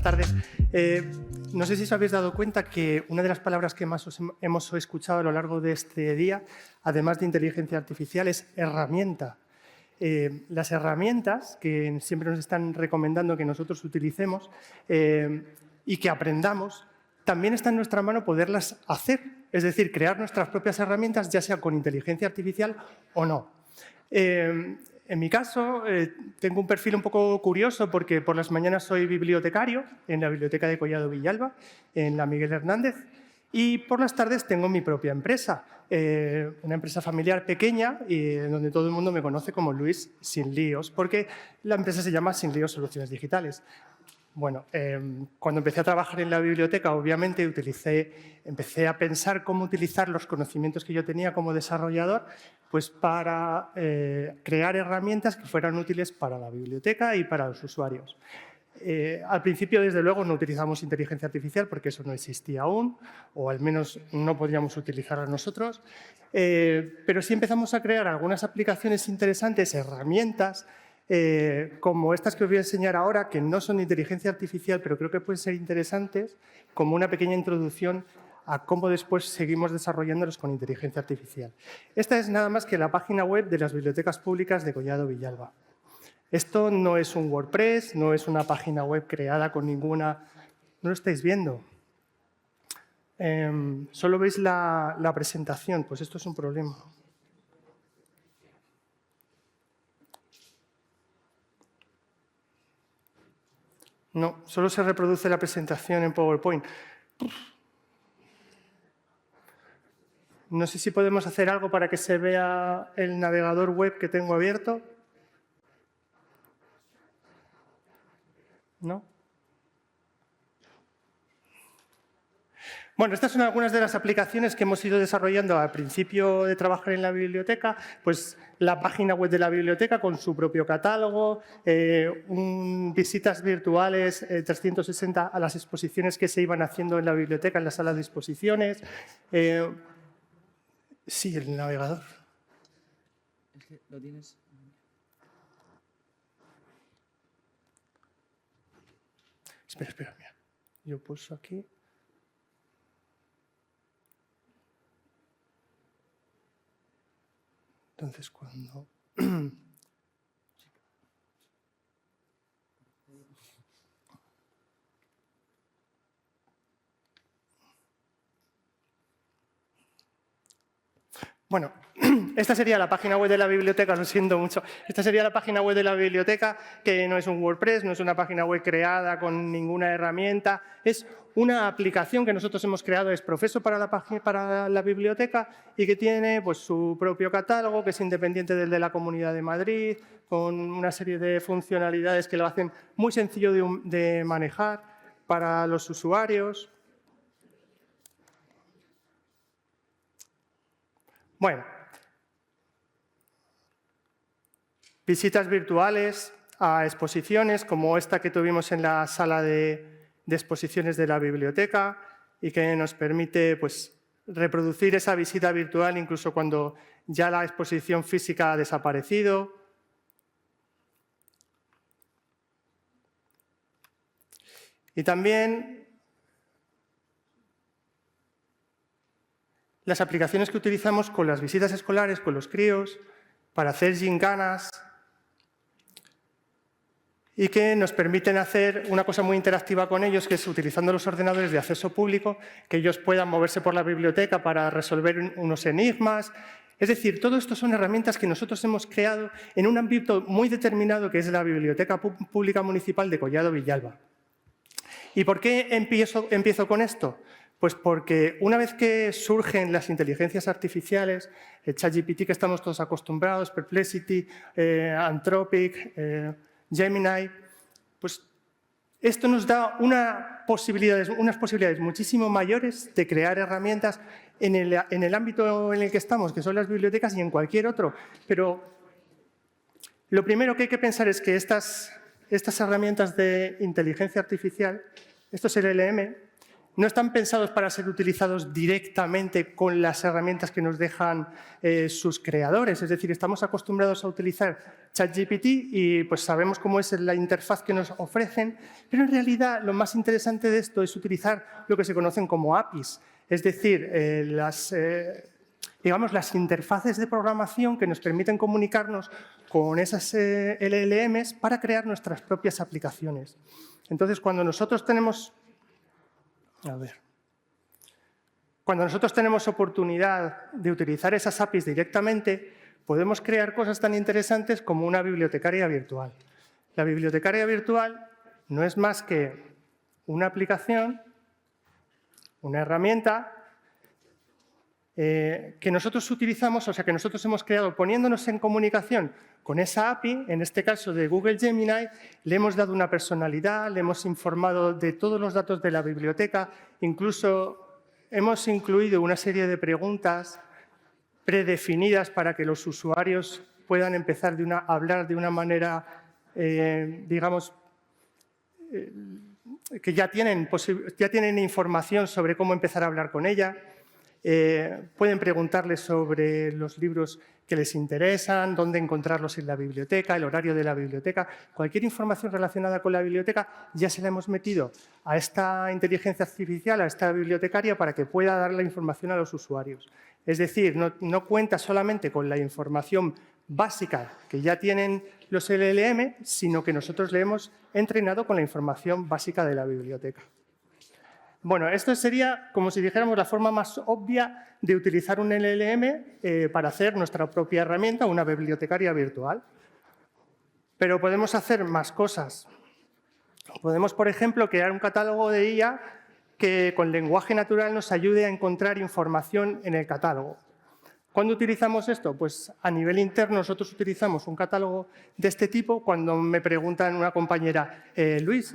buenas tardes. No sé si os habéis dado cuenta que una de las palabras que más hemos escuchado a lo largo de este día, además de inteligencia artificial, es herramienta. Las herramientas que siempre nos están recomendando que nosotros utilicemos y que aprendamos, también está en nuestra mano poderlas hacer, es decir, crear nuestras propias herramientas, ya sea con inteligencia artificial o no. En mi caso, tengo un perfil un poco curioso porque por las mañanas soy bibliotecario en la Biblioteca de Collado Villalba, en la Miguel Hernández, y por las tardes tengo mi propia empresa, una empresa familiar pequeña donde todo el mundo me conoce como Luis Sin Líos, porque la empresa se llama Sin Líos Soluciones Digitales. Bueno, cuando empecé a trabajar en la biblioteca, obviamente empecé a pensar cómo utilizar los conocimientos que yo tenía como desarrollador pues para crear herramientas que fueran útiles para la biblioteca y para los usuarios. Al principio, desde luego, no utilizamos inteligencia artificial porque eso no existía aún, o al menos no podíamos utilizarla nosotros, pero sí empezamos a crear algunas aplicaciones interesantes, herramientas, como estas que os voy a enseñar ahora, que no son de inteligencia artificial, pero creo que pueden ser interesantes, como una pequeña introducción a cómo después seguimos desarrollándolos con inteligencia artificial. Esta es nada más que la página web de las bibliotecas públicas de Collado Villalba. Esto no es un WordPress, no es una página web creada con ninguna... ¿No lo estáis viendo? Solo veis la presentación, pues esto es un problema. No, solo se reproduce la presentación en PowerPoint. No sé si podemos hacer algo para que se vea el navegador web que tengo abierto. ¿No? Bueno, estas son algunas de las aplicaciones que hemos ido desarrollando al principio de trabajar en la biblioteca, pues la página web de la biblioteca con su propio catálogo, visitas virtuales 360 a las exposiciones que se iban haciendo en la biblioteca, en la sala de exposiciones. Sí, el navegador. Es que lo tienes... Espera, mira. Yo pulso aquí. Entonces, cuando... Bueno, esta sería la página web de la biblioteca, lo siento mucho. Esta sería la página web de la biblioteca, que no es un WordPress, no es una página web creada con ninguna herramienta. Es una aplicación que nosotros hemos creado, es Profeso para la biblioteca y que tiene pues, su propio catálogo, que es independiente del de la Comunidad de Madrid, con una serie de funcionalidades que lo hacen muy sencillo de manejar para los usuarios. Bueno, visitas virtuales a exposiciones como esta que tuvimos en la sala de exposiciones de la biblioteca y que nos permite pues, reproducir esa visita virtual incluso cuando ya la exposición física ha desaparecido. Y también las aplicaciones que utilizamos con las visitas escolares, con los críos, para hacer gincanas y que nos permiten hacer una cosa muy interactiva con ellos, que es utilizando los ordenadores de acceso público, que ellos puedan moverse por la biblioteca para resolver unos enigmas. Es decir, todo esto son herramientas que nosotros hemos creado en un ámbito muy determinado, que es la Biblioteca Pública Municipal de Collado Villalba. ¿Y por qué empiezo con esto? Pues porque una vez que surgen las inteligencias artificiales, el ChatGPT que estamos todos acostumbrados, Perplexity, Anthropic, Gemini, pues esto nos da unas posibilidades muchísimo mayores de crear herramientas en el ámbito en el que estamos, que son las bibliotecas y en cualquier otro. Pero lo primero que hay que pensar es que estas herramientas de inteligencia artificial, esto es el LM, no están pensados para ser utilizados directamente con las herramientas que nos dejan sus creadores. Es decir, estamos acostumbrados a utilizar ChatGPT y pues sabemos cómo es la interfaz que nos ofrecen, pero en realidad lo más interesante de esto es utilizar lo que se conocen como APIs, es decir, las interfaces de programación que nos permiten comunicarnos con esas LLMs para crear nuestras propias aplicaciones. Entonces, cuando nosotros tenemos oportunidad de utilizar esas APIs directamente, podemos crear cosas tan interesantes como una bibliotecaria virtual. La bibliotecaria virtual no es más que una aplicación, una herramienta que nosotros utilizamos, o sea, que nosotros hemos creado poniéndonos en comunicación con esa API, en este caso de Google Gemini, le hemos dado una personalidad, le hemos informado de todos los datos de la biblioteca, incluso hemos incluido una serie de preguntas predefinidas para que los usuarios puedan empezar a hablar de una manera, digamos, que ya tienen información sobre cómo empezar a hablar con ella. Pueden preguntarles sobre los libros que les interesan, dónde encontrarlos en la biblioteca, el horario de la biblioteca. Cualquier información relacionada con la biblioteca ya se la hemos metido a esta inteligencia artificial, a esta bibliotecaria, para que pueda dar la información a los usuarios. Es decir, no cuenta solamente con la información básica que ya tienen los LLM, sino que nosotros le hemos entrenado con la información básica de la biblioteca. Bueno, esto sería, como si dijéramos, la forma más obvia de utilizar un LLM para hacer nuestra propia herramienta, una bibliotecaria virtual. Pero podemos hacer más cosas. Podemos, por ejemplo, crear un catálogo de IA que con lenguaje natural nos ayude a encontrar información en el catálogo. ¿Cuándo utilizamos esto? Pues a nivel interno nosotros utilizamos un catálogo de este tipo. Cuando me preguntan una compañera, Luis,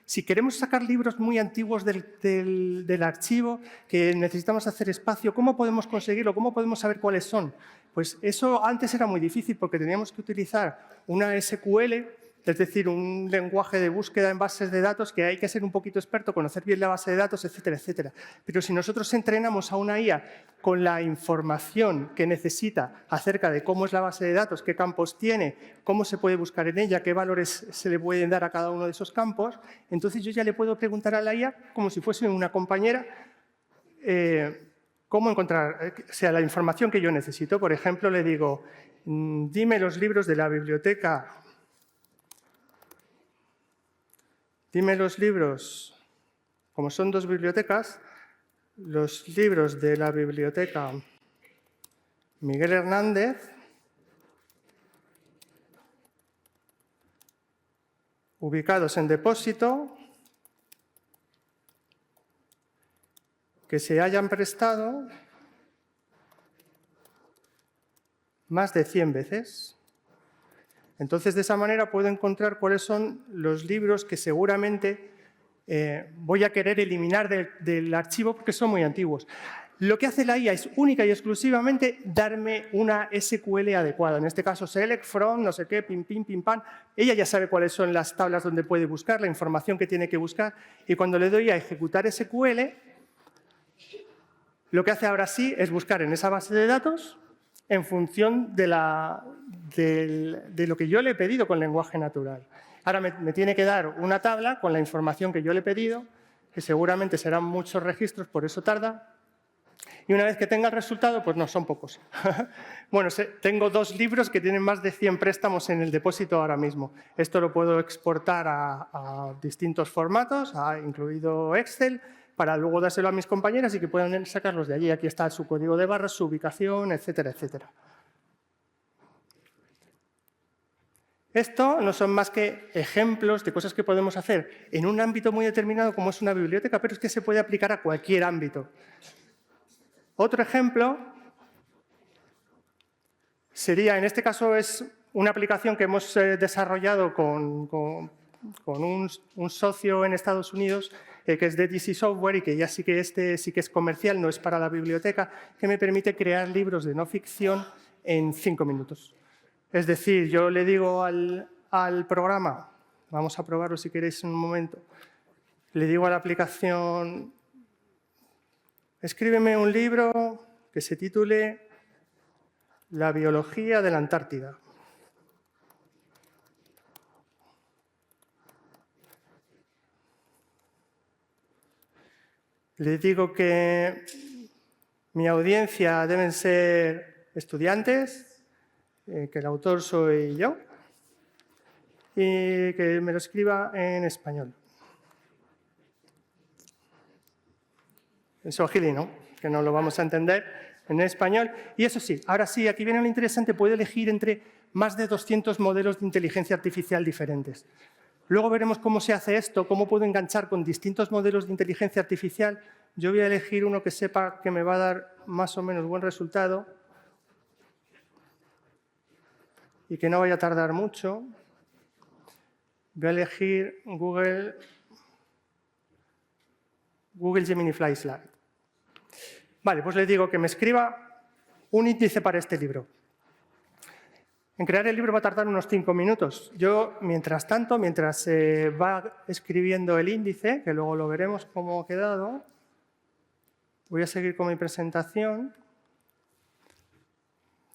si queremos sacar libros muy antiguos del archivo, que necesitamos hacer espacio, ¿cómo podemos conseguirlo? ¿Cómo podemos saber cuáles son? Pues eso antes era muy difícil porque teníamos que utilizar una SQL, es decir, un lenguaje de búsqueda en bases de datos que hay que ser un poquito experto, conocer bien la base de datos, etcétera, etcétera. Pero si nosotros entrenamos a una IA con la información que necesita acerca de cómo es la base de datos, qué campos tiene, cómo se puede buscar en ella, qué valores se le pueden dar a cada uno de esos campos, entonces yo ya le puedo preguntar a la IA, como si fuese una compañera, cómo encontrar la información que yo necesito. Por ejemplo, le digo, dime los libros de la biblioteca. Dime los libros, como son dos bibliotecas, los libros de la biblioteca Miguel Hernández, ubicados en depósito, que se hayan prestado más de 100 veces. Entonces, de esa manera puedo encontrar cuáles son los libros que seguramente voy a querer eliminar del archivo porque son muy antiguos. Lo que hace la IA es única y exclusivamente darme una SQL adecuada. En este caso, select from, no sé qué, pim, pim, pim, pam. Ella ya sabe cuáles son las tablas donde puede buscar, la información que tiene que buscar. Y cuando le doy a ejecutar SQL, lo que hace ahora sí es buscar en esa base de datos en función de lo que yo le he pedido con lenguaje natural. Ahora me tiene que dar una tabla con la información que yo le he pedido, que seguramente serán muchos registros, por eso tarda. Y una vez que tenga el resultado, pues no, son pocos. Bueno, tengo 2 libros que tienen más de 100 préstamos en el depósito ahora mismo. Esto lo puedo exportar a distintos formatos, incluido Excel, para luego dárselo a mis compañeras y que puedan sacarlos de allí. Aquí está su código de barras, su ubicación, etcétera, etcétera. Esto no son más que ejemplos de cosas que podemos hacer en un ámbito muy determinado como es una biblioteca, pero es que se puede aplicar a cualquier ámbito. Otro ejemplo sería, en este caso, es una aplicación que hemos desarrollado con un socio en Estados Unidos, que es de DC Software y que ya sí que es comercial, no es para la biblioteca, que me permite crear libros de no ficción en 5 minutos. Es decir, yo le digo al programa, vamos a probarlo si queréis en un momento, Le digo a la aplicación, escríbeme un libro que se titule La biología de la Antártida. Le digo que mi audiencia deben ser estudiantes, que el autor soy yo y que me lo escriba en español. En suajili, ¿no? Que no lo vamos a entender en español. Y eso sí, ahora sí, aquí viene lo interesante, puede elegir entre más de 200 modelos de inteligencia artificial diferentes. Luego veremos cómo se hace esto, cómo puedo enganchar con distintos modelos de inteligencia artificial. Yo voy a elegir uno que sepa que me va a dar más o menos buen resultado y que no vaya a tardar mucho. Voy a elegir Google Gemini Flyslide. Vale, pues le digo que me escriba un índice para este libro. En crear el libro va a tardar unos 5 minutos. Yo, mientras tanto, mientras va escribiendo el índice, que luego lo veremos cómo ha quedado, voy a seguir con mi presentación,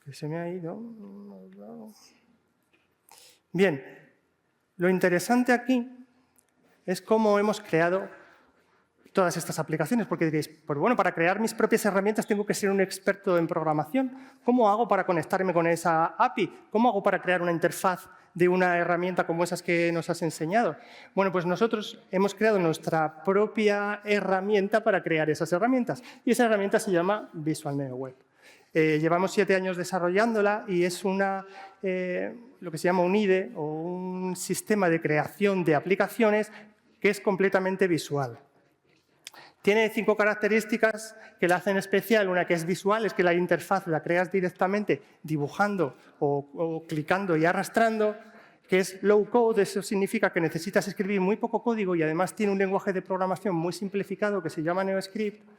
que se me ha ido. Bien, lo interesante aquí es cómo hemos creado todas estas aplicaciones, porque diréis, pues bueno, para crear mis propias herramientas tengo que ser un experto en programación. ¿Cómo hago para conectarme con esa API? ¿Cómo hago para crear una interfaz de una herramienta como esas que nos has enseñado? Bueno, pues nosotros hemos creado nuestra propia herramienta para crear esas herramientas, y esa herramienta se llama Visual Neo Web. Llevamos 7 años desarrollándola y es lo que se llama un IDE, o un sistema de creación de aplicaciones que es completamente visual. Tiene 5 características que la hacen especial. Una que es visual, es que la interfaz la creas directamente dibujando o clicando y arrastrando, que es low code. Eso significa que necesitas escribir muy poco código y además tiene un lenguaje de programación muy simplificado que se llama NeoScript,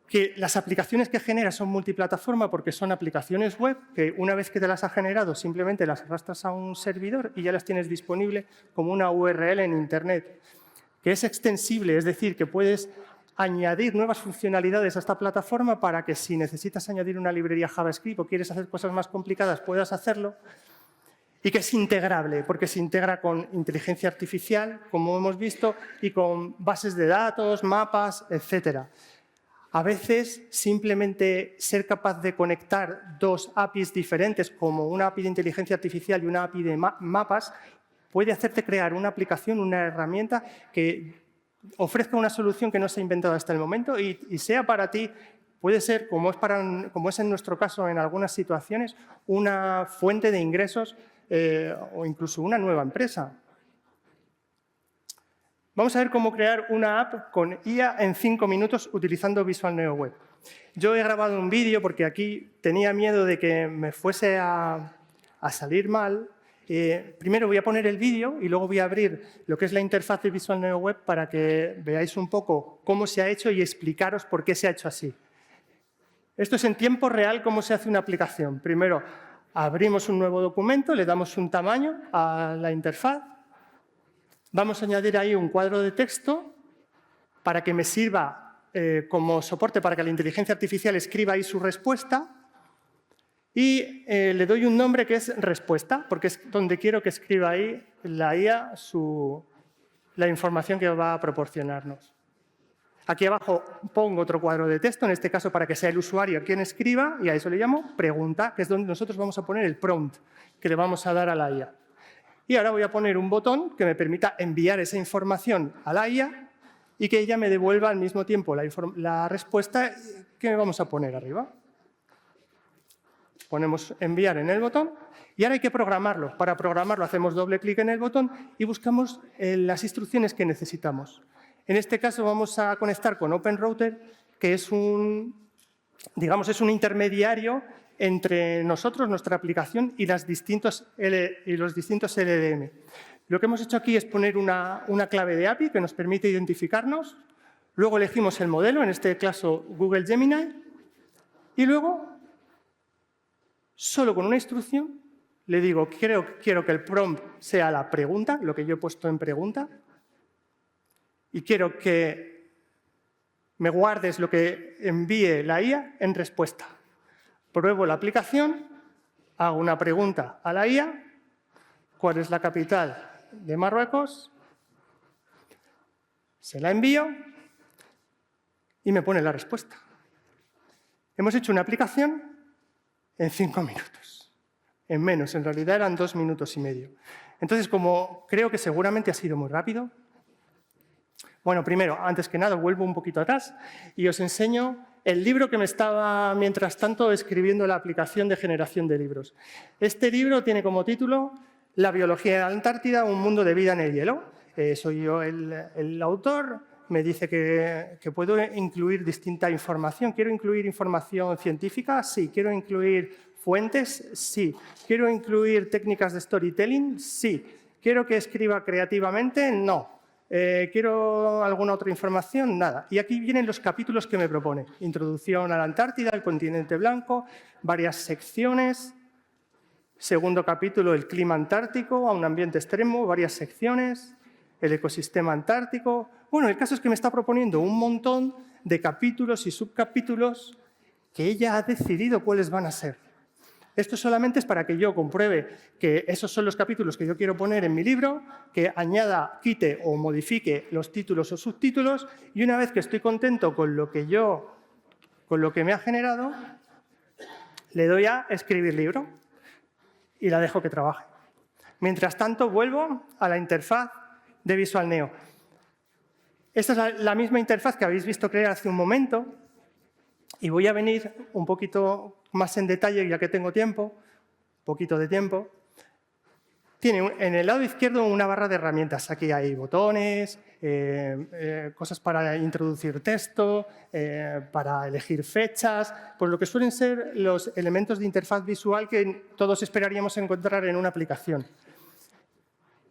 que las aplicaciones que genera son multiplataforma porque son aplicaciones web que una vez que te las ha generado simplemente las arrastras a un servidor y ya las tienes disponible como una URL en Internet, que es extensible, es decir, que puedes añadir nuevas funcionalidades a esta plataforma para que si necesitas añadir una librería JavaScript o quieres hacer cosas más complicadas puedas hacerlo, y que es integrable porque se integra con inteligencia artificial, como hemos visto, y con bases de datos, mapas, etcétera. A veces, simplemente ser capaz de conectar 2 APIs diferentes, como una API de inteligencia artificial y una API de mapas, puede hacerte crear una aplicación, una herramienta que ofrezca una solución que no se ha inventado hasta el momento y sea para ti, puede ser, como es en nuestro caso en algunas situaciones, una fuente de ingresos o incluso una nueva empresa. Vamos a ver cómo crear una app con IA en 5 minutos utilizando Visual Neo Web. Yo he grabado un vídeo porque aquí tenía miedo de que me fuese a salir mal. Primero voy a poner el vídeo y luego voy a abrir lo que es la interfaz de Visual Neo Web para que veáis un poco cómo se ha hecho y explicaros por qué se ha hecho así. Esto es en tiempo real cómo se hace una aplicación. Primero abrimos un nuevo documento, le damos un tamaño a la interfaz. Vamos a añadir ahí un cuadro de texto para que me sirva como soporte para que la inteligencia artificial escriba ahí su respuesta. Y le doy un nombre que es respuesta, porque es donde quiero que escriba ahí la IA la información que va a proporcionarnos. Aquí abajo pongo otro cuadro de texto, en este caso para que sea el usuario quien escriba, y a eso le llamo pregunta, que es donde nosotros vamos a poner el prompt que le vamos a dar a la IA. Y ahora voy a poner un botón que me permita enviar esa información a la IA y que ella me devuelva al mismo tiempo la respuesta que vamos a poner arriba. Ponemos enviar en el botón y ahora hay que programarlo. Para programarlo hacemos doble clic en el botón y buscamos las instrucciones que necesitamos. En este caso vamos a conectar con OpenRouter, que es es un intermediario entre nosotros, nuestra aplicación, y los distintos LLM. Lo que hemos hecho aquí es poner una clave de API que nos permite identificarnos. Luego elegimos el modelo, en este caso Google Gemini, y luego solo con una instrucción le digo, quiero que el prompt sea la pregunta, lo que yo he puesto en pregunta, y quiero que me guardes lo que envíe la IA en respuesta. Pruebo la aplicación, hago una pregunta a la IA, ¿cuál es la capital de Marruecos? Se la envío y me pone la respuesta. Hemos hecho una aplicación en 5 minutos. En menos, en realidad eran 2 minutos y medio. Entonces, como creo que seguramente ha sido muy rápido, bueno, primero, antes que nada, vuelvo un poquito atrás y os enseño el libro que me estaba, mientras tanto, escribiendo la aplicación de generación de libros. Este libro tiene como título La biología de la Antártida, un mundo de vida en el hielo. Soy yo el autor. Me dice que puedo incluir distinta información. ¿Quiero incluir información científica? Sí. ¿Quiero incluir fuentes? Sí. ¿Quiero incluir técnicas de storytelling? Sí. ¿Quiero que escriba creativamente? No. ¿Quiero alguna otra información? Nada. Y aquí vienen los capítulos que me propone. Introducción a la Antártida, el continente blanco, varias secciones. Segundo capítulo, el clima antártico a un ambiente extremo, varias secciones. El ecosistema antártico. Bueno, el caso es que me está proponiendo un montón de capítulos y subcapítulos que ella ha decidido cuáles van a ser. Esto solamente es para que yo compruebe que esos son los capítulos que yo quiero poner en mi libro, que añada, quite o modifique los títulos o subtítulos, y una vez que estoy contento con lo que me ha generado, le doy a escribir libro y la dejo que trabaje. Mientras tanto, vuelvo a la interfaz de Visual Neo. Esta es la misma interfaz que habéis visto crear hace un momento y voy a venir un poquito más en detalle, ya que tengo tiempo, poquito de tiempo. Tiene en el lado izquierdo una barra de herramientas. Aquí hay botones, cosas para introducir texto, para elegir fechas, pues lo que suelen ser los elementos de interfaz visual que todos esperaríamos encontrar en una aplicación.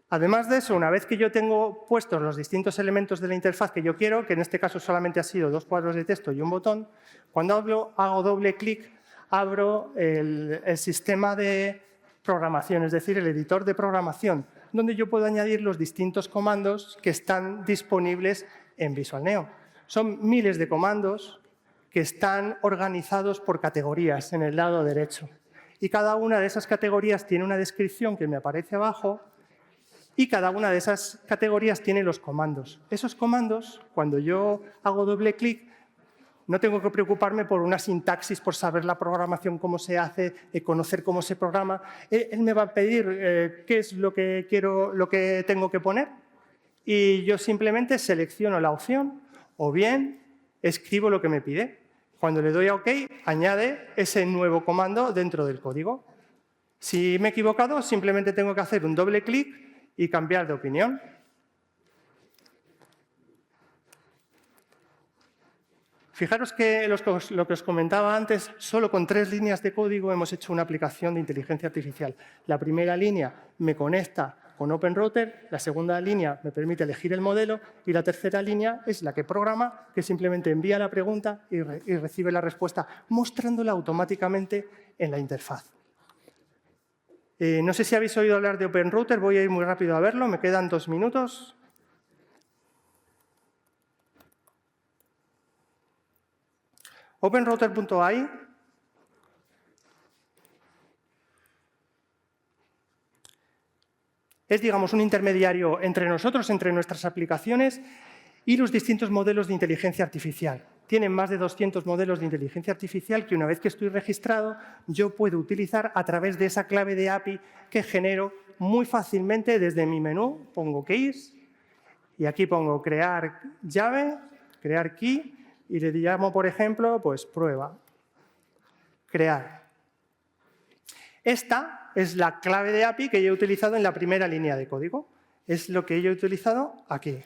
Además de eso, una vez que yo tengo puestos los distintos elementos de la interfaz que yo quiero, que en este caso solamente ha sido 2 cuadros de texto y un botón, cuando hago doble clic, abro el sistema de programación, es decir, el editor de programación, donde yo puedo añadir los distintos comandos que están disponibles en Visual Neo. Son miles de comandos que están organizados por categorías en el lado derecho. Y cada una de esas categorías tiene una descripción que me aparece abajo y cada una de esas categorías tiene los comandos. Esos comandos, cuando yo hago doble clic, no tengo que preocuparme por una sintaxis, por saber la programación, cómo se hace, conocer cómo se programa. Él me va a pedir qué es lo que quiero, lo que tengo que poner, y yo simplemente selecciono la opción o bien escribo lo que me pide. Cuando le doy a OK, añade ese nuevo comando dentro del código. Si me he equivocado, simplemente tengo que hacer un doble clic y cambiar de opinión. Fijaros que lo que os comentaba antes, solo con 3 líneas de código hemos hecho una aplicación de inteligencia artificial. La primera línea me conecta con OpenRouter, la segunda línea me permite elegir el modelo y la tercera línea es la que programa, que simplemente envía la pregunta y recibe la respuesta, mostrándola automáticamente en la interfaz. No sé si habéis oído hablar de OpenRouter, voy a ir muy rápido a verlo, me quedan 2 minutos. OpenRouter.ai es, digamos, un intermediario entre nosotros, entre nuestras aplicaciones y los distintos modelos de inteligencia artificial. Tienen más de 200 modelos de inteligencia artificial que una vez que estoy registrado yo puedo utilizar a través de esa clave de API que genero muy fácilmente desde mi menú. Pongo keys y aquí pongo crear llave, crear key y le llamo, por ejemplo, pues prueba, crear. Esta es la clave de API que yo he utilizado en la primera línea de código. Es lo que yo he utilizado aquí.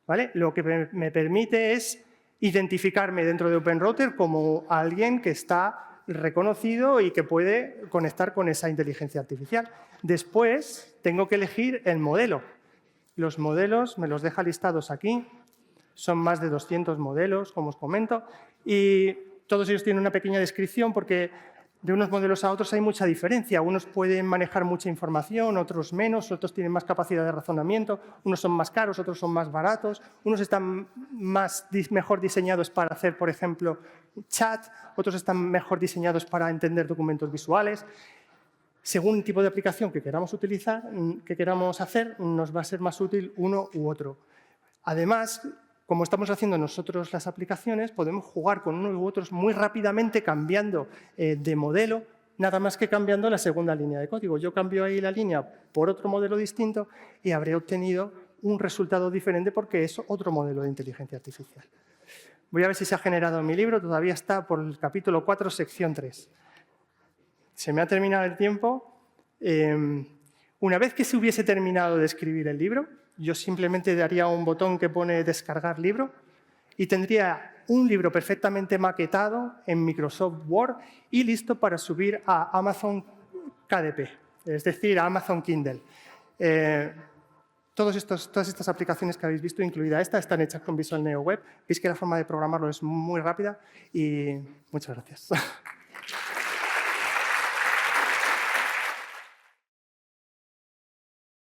¿Vale? Lo que me permite es identificarme dentro de OpenRouter como alguien que está reconocido y que puede conectar con esa inteligencia artificial. Después tengo que elegir el modelo. Los modelos me los deja listados aquí. Son más de 200 modelos, como os comento, y todos ellos tienen una pequeña descripción porque De unos modelos a otros hay mucha diferencia. Unos pueden manejar mucha información, otros menos, otros tienen más capacidad de razonamiento, unos son más caros, otros son más baratos, unos están mejor diseñados para hacer, por ejemplo, chat, otros están mejor diseñados para entender documentos visuales. Según el tipo de aplicación que queramos utilizar, que queramos hacer, nos va a ser más útil uno u otro. Además, como estamos haciendo nosotros las aplicaciones, podemos jugar con unos u otros muy rápidamente cambiando de modelo, nada más que cambiando la segunda línea de código. Yo cambio ahí la línea por otro modelo distinto y habré obtenido un resultado diferente porque es otro modelo de inteligencia artificial. Voy a ver si se ha generado en mi libro, todavía está por el capítulo 4, sección 3. Se me ha terminado el tiempo. Una vez que se hubiese terminado de escribir el libro, yo simplemente daría un botón que pone descargar libro y tendría un libro perfectamente maquetado en Microsoft Word y listo para subir a Amazon KDP, es decir, a Amazon Kindle. Todas estas aplicaciones que habéis visto, incluida esta, están hechas con Visual Neo Web. Veis que la forma de programarlo es muy rápida y muchas gracias.